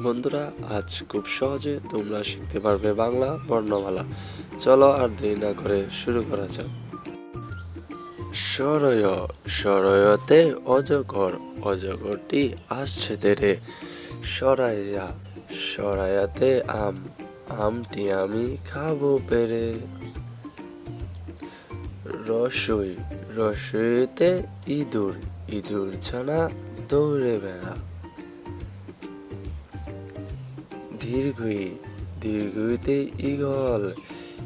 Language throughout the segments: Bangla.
বন্ধুরা, আজ খুব সহজে তোমরা শিখতে পারবে বাংলা বর্ণমালা। চলো আর দেরি না করে শুরু করা যাক। সরয়, সরয়তে অজগর, অজগরটি আসছে তেরে। সরাইয়া, সরাইয়াতে আম, আমটি আমি খাবো পেরে। রসই, রসইতে ইঁদুর, ইঁদুর ছানা দৌড়ে বেড়া। দীর্ঘই, দীর্ঘইতে ঈগল,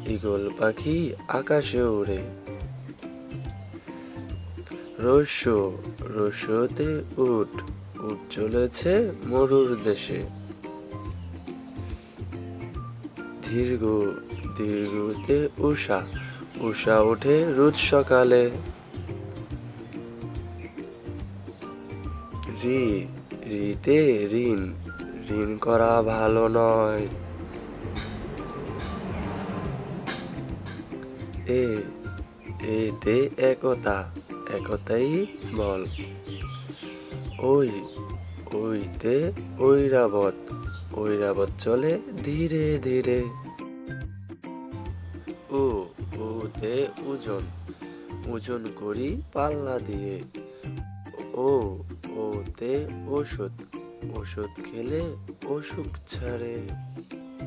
ঈগল পাখি আকাশে ওড়ে। রস্য, রস্যতে উট, উট চলেছে মরুর দেশে। দীর্ঘ, দীর্ঘতে উষা, উষা ওঠে রোজ সকালে। রি, রিতে ঋণ, ঋণ করা ভালো নয়। এ, এতে একতা, একতাই বল। ওই, ওইতে ঐরাবত, ঐরাবত চলে ধীরে ধীরে। ও, ওতে ওজন, ওজন করি পাল্লা দিয়ে। ও, ওতে ওষুধ, ওষুধ খেলে অসুখ ছাড়ে।